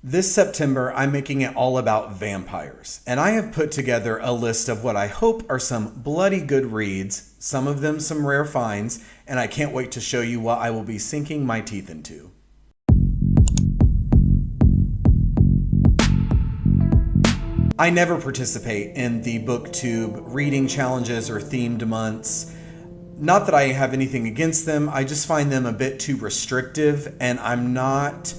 This September, I'm making it all about vampires, and I have put together a list of what I hope are some bloody good reads, some of them some rare finds, and I can't wait to show you what I will be sinking my teeth into. I never participate in the Booktube reading challenges or themed months. Not that I have anything against them, I just find them a bit too restrictive, and I'm not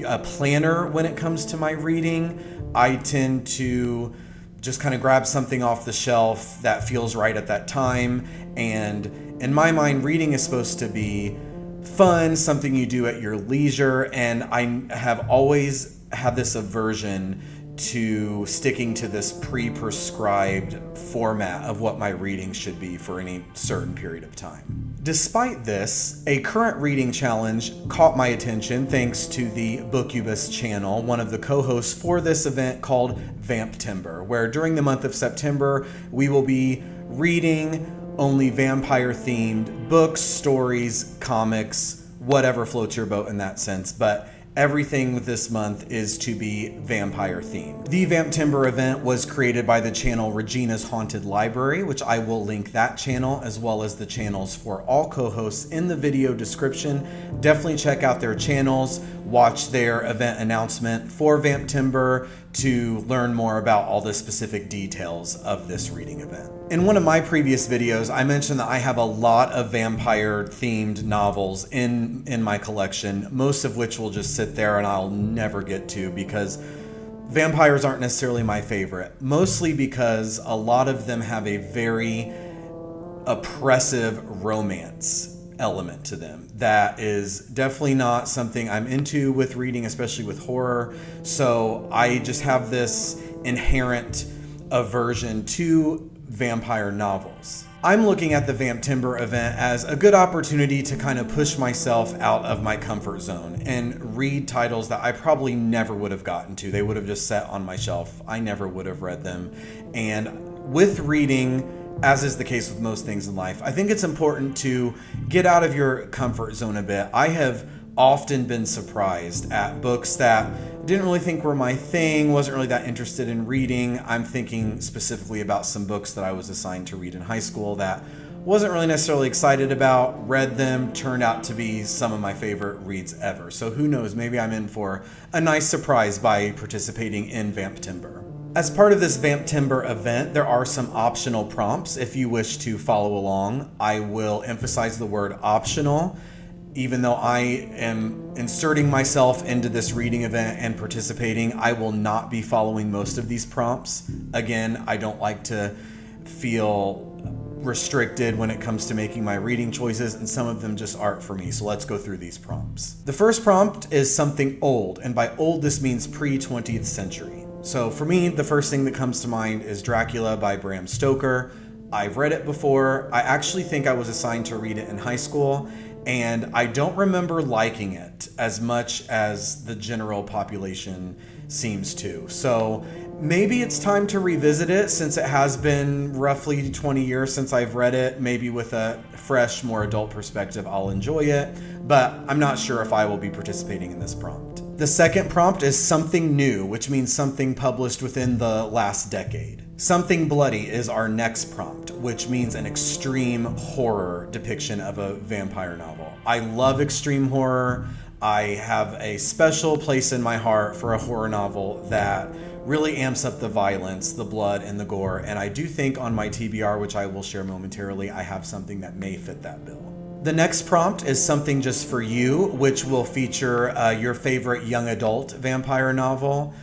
a planner when it comes to my reading. I tend to just kind of grab something off the shelf that feels right at that time. And in my mind, reading is supposed to be fun, something you do at your leisure. And I have always had this aversion to sticking to this pre-prescribed format of what my reading should be for any certain period of time. Despite this, a current reading challenge caught my attention thanks to the Bookubus channel, one of the co-hosts for this event called Vamptember, where during the month of September, we will be reading only vampire-themed books, stories, comics, whatever floats your boat in that sense, but everything this month is to be vampire themed. The Vamptember event was created by the channel Regina's Haunted Library, which I will link that channel as well as the channels for all co-hosts in the video description. Definitely check out their channels, watch their event announcement for Vamptember to learn more about all the specific details of this reading event. In one of my previous videos, I mentioned that I have a lot of vampire-themed novels in my collection, most of which will just sit there and I'll never get to because vampires aren't necessarily my favorite, mostly because a lot of them have a very oppressive romance element to them that is definitely not something I'm into with reading, especially with horror. So I just have this inherent aversion to vampire novels. I'm looking at the Vamptember event as a good opportunity to kind of push myself out of my comfort zone and read titles that I probably never would have gotten to. They would have just sat on my shelf. I never would have read them. And with reading, as is the case with most things in life, I think it's important to get out of your comfort zone a bit. I have often been surprised at books that didn't really think were my thing, wasn't really that interested in reading. I'm thinking specifically about some books that I was assigned to read in high school that wasn't really necessarily excited about, read them, turned out to be some of my favorite reads ever. So who knows, maybe I'm in for a nice surprise by participating in Vamptember. As part of this Vamptember event, there are some optional prompts if you wish to follow along. I will emphasize the word optional. Even though I am inserting myself into this reading event and participating, I will not be following most of these prompts. Again, I don't like to feel restricted when it comes to making my reading choices, and some of them just aren't for me. So let's go through these prompts. The first prompt is something old, and by old this means pre-20th century. So for me, the first thing that comes to mind is Dracula by Bram Stoker. I've read it before. I actually think I was assigned to read it in high school, and I don't remember liking it as much as the general population seems to. So maybe it's time to revisit it since it has been roughly 20 years since I've read it. Maybe with a fresh, more adult perspective, I'll enjoy it, but I'm not sure if I will be participating in this prompt. The second prompt is something new, which means something published within the last decade. Something bloody is our next prompt, which means an extreme horror depiction of a vampire novel. I love extreme horror. I have a special place in my heart for a horror novel that really amps up the violence, the blood, and the gore. And I do think on my TBR, which I will share momentarily, I have something that may fit that bill. The next prompt is something just for you, which will feature your favorite young adult vampire novel.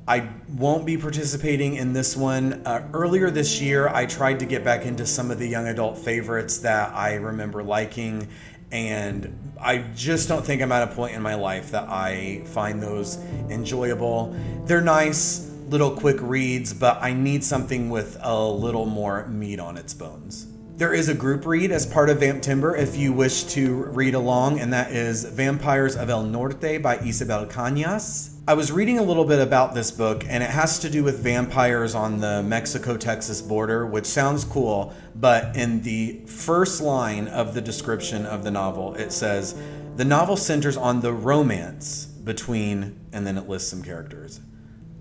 I won't be participating in this one. Earlier this year, I tried to get back into some of the young adult favorites that I remember liking, and I just don't think I'm at a point in my life that I find those enjoyable. They're nice little quick reads, but I need something with a little more meat on its bones. There is a group read as part of Vamptember if you wish to read along, and that is Vampires of El Norte by Isabel Cañas. I was reading a little bit about this book, and it has to do with vampires on the Mexico-Texas border, which sounds cool, but in the first line of the description of the novel, it says, "The novel centers on the romance between, and then it lists some characters.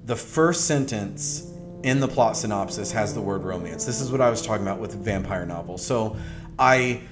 The first sentence in the plot synopsis has the word romance. This is what I was talking about with vampire novels. So I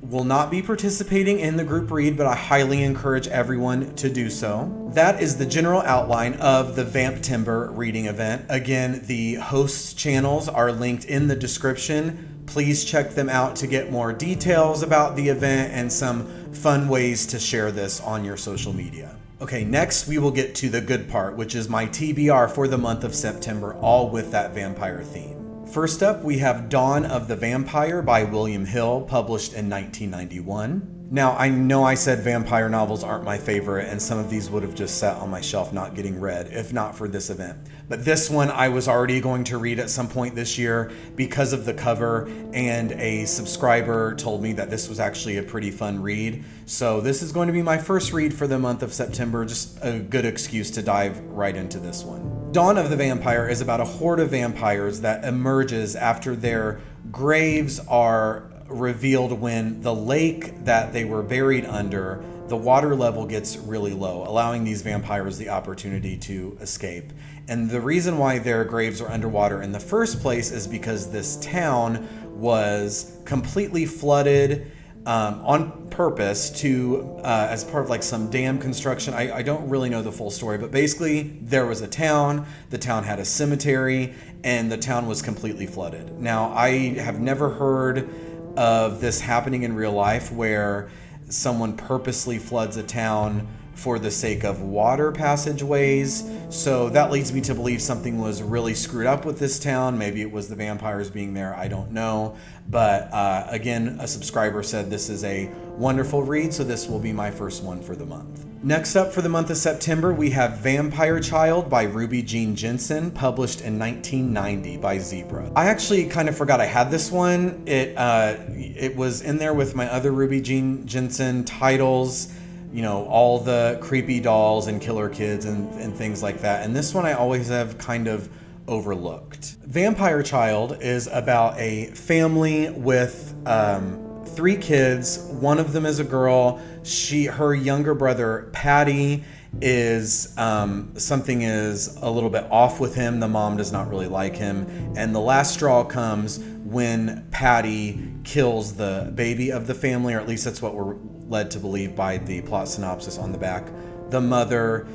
will not be participating in the group read, but I highly encourage everyone to do so. That is the general outline of the Vamptember reading event. Again, the hosts' channels are linked in the description. Please check them out to get more details about the event and some fun ways to share this on your social media. Okay, next we will get to the good part, which is my TBR for the month of September, all with that vampire theme. First up, we have Dawn of the Vampire by William Hill, published in 1991. Now, I know I said vampire novels aren't my favorite, and some of these would have just sat on my shelf not getting read, if not for this event. But this one I was already going to read at some point this year because of the cover, and a subscriber told me that this was actually a pretty fun read. So this is going to be my first read for the month of September, just a good excuse to dive right into this one. Dawn of the Vampire is about a horde of vampires that emerges after their graves are revealed when the lake that they were buried under, the water level gets really low, allowing these vampires the opportunity to escape. And the reason why their graves are underwater in the first place is because this town was completely flooded on purpose to as part of like some dam construction. I don't really know the full story, but basically there was a town, the town had a cemetery, and the town was completely flooded. Now, I have never heard of this happening in real life where someone purposely floods a town for the sake of water passageways. So that leads me to believe something was really screwed up with this town. Maybe it was the vampires being there. I don't know. But again, a subscriber said this is a wonderful read, so this will be my first one for the month. Next up for the month of September, we have Vampire Child by Ruby Jean Jensen, published in 1990 by Zebra. I actually kind of forgot I had this one. It was in there with my other Ruby Jean Jensen titles, you know, all the creepy dolls and killer kids and things like that. And this one I always have kind of overlooked. Vampire Child is about a family with 3 kids. One of them is a girl. Her younger brother, Patty, is something is a little bit off with him. The mom does not really like him. And the last straw comes when Patty kills the baby of the family, or at least that's what we're led to believe by the plot synopsis on the back. The mother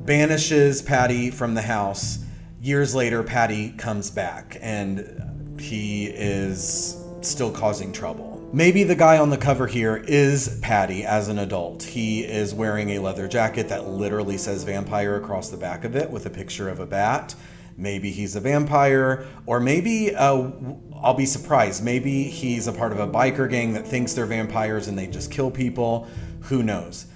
banishes Patty from the house. Years later, Patty comes back, and he is still causing trouble. Maybe the guy on the cover here is Patty as an adult. He is wearing a leather jacket that literally says vampire across the back of it with a picture of a bat. Maybe he's a vampire, or maybe, I'll be surprised, maybe he's a part of a biker gang that thinks they're vampires and they just kill people. Who knows?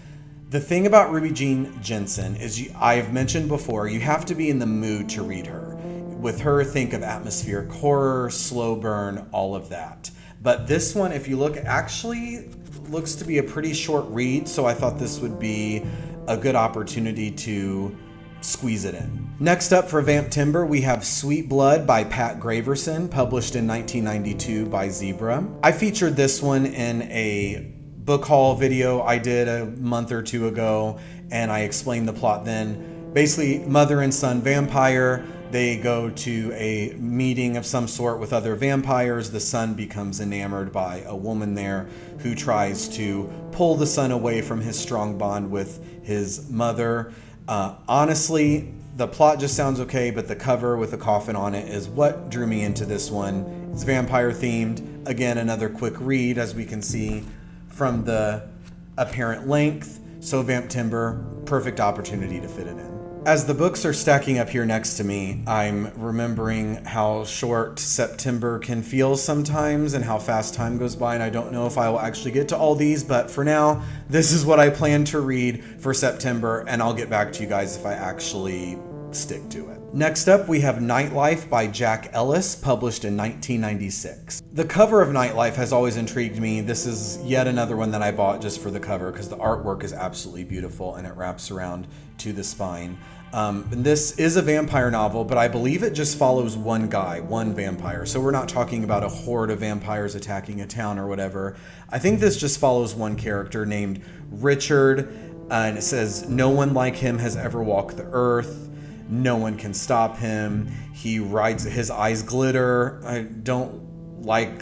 The thing about Ruby Jean Jensen is, I've mentioned before, you have to be in the mood to read her. With her, think of atmospheric horror, slow burn, all of that. But this one, if you look, actually looks to be a pretty short read, so I thought this would be a good opportunity to squeeze it in. Next up for Vamptember, we have Sweet Blood by Pat Graverson, published in 1992 by Zebra. I featured this one in a book haul video I did a month or two ago, and I explained the plot then. Basically, mother and son vampire, they go to a meeting of some sort with other vampires. The son becomes enamored by a woman there who tries to pull the son away from his strong bond with his mother. Honestly, the plot just sounds okay, but the cover with the coffin on it is what drew me into this one. It's vampire themed. Again, another quick read, as we can see from the apparent length. So Vamptember, perfect opportunity to fit it in. As the books are stacking up here next to me, I'm remembering how short September can feel sometimes and how fast time goes by, and I don't know if I will actually get to all these, but for now, this is what I plan to read for September, and I'll get back to you guys if I actually stick to it. Next up, we have Nightlife by Jack Ellis, published in 1996. The cover of Nightlife has always intrigued me. This is yet another one that I bought just for the cover because the artwork is absolutely beautiful and it wraps around to the spine. This is a vampire novel, but I believe it just follows one guy, one vampire. So we're not talking about a horde of vampires attacking a town or whatever. I think this just follows one character named Richard. And it says, no one like him has ever walked the earth. No one can stop him. He rides, his eyes glitter. I don't like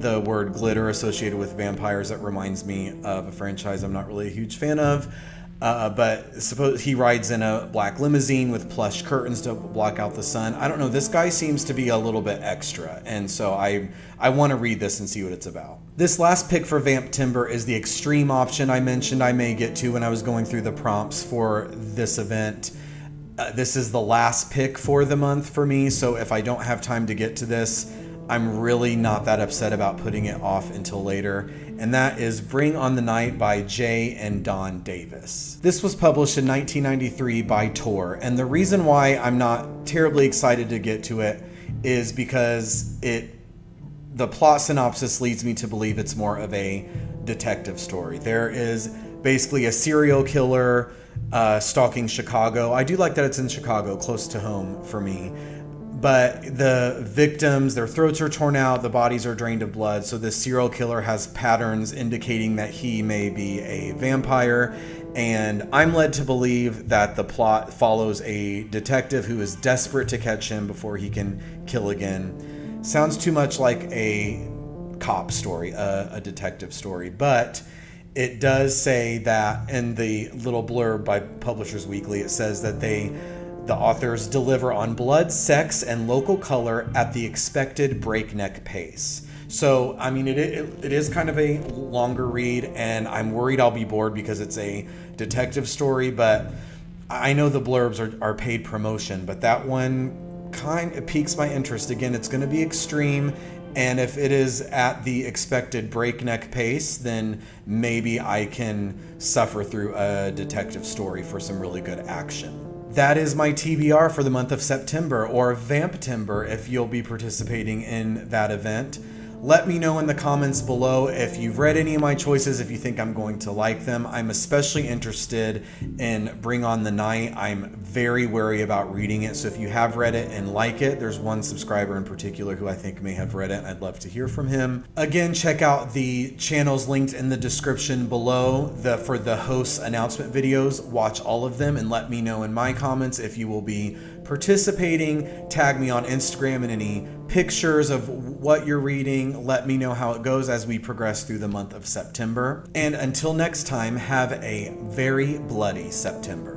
the word glitter associated with vampires. That reminds me of a franchise I'm not really a huge fan of. But suppose he rides in a black limousine with plush curtains to block out the sun. I don't know. This guy seems to be a little bit extra. And so I want to read this and see what it's about. This last pick for Vamptember is the extreme option I mentioned I may get to when I was going through the prompts for this event. This is the last pick for the month for me. So if I don't have time to get to this, I'm really not that upset about putting it off until later. And that is Bring on the Night by Jay and Dawn Davis. This was published in 1993 by Tor, and the reason why I'm not terribly excited to get to it is because the plot synopsis leads me to believe it's more of a detective story. There is basically a serial killer stalking Chicago. I do like that it's in Chicago, close to home for me. But the victims, their throats are torn out, the bodies are drained of blood. So this serial killer has patterns indicating that he may be a vampire. And I'm led to believe that the plot follows a detective who is desperate to catch him before he can kill again. Sounds too much like a cop story, a detective story. But it does say that in the little blurb by Publishers Weekly, it says that the authors deliver on blood, sex, and local color at the expected breakneck pace. So, I mean, it is kind of a longer read, and I'm worried I'll be bored because it's a detective story, but I know the blurbs are paid promotion, but that one it piques my interest. Again, it's going to be extreme, and if it is at the expected breakneck pace, then maybe I can suffer through a detective story for some really good action. That is my TBR for the month of September, or Vamptember if you'll be participating in that event. Let me know in the comments below if you've read any of my choices, if you think I'm going to like them. I'm especially interested in Bring on the Night. I'm very wary about reading it, so if you have read it and like it, there's one subscriber in particular who I think may have read it. I'd love to hear from him. Again, check out the channels linked in the description below for the hosts' announcement videos. Watch all of them and let me know in my comments if you will be participating. Tag me on Instagram in any pictures of what you're reading. Let me know how it goes as we progress through the month of September. And until next time, have a very bloody September.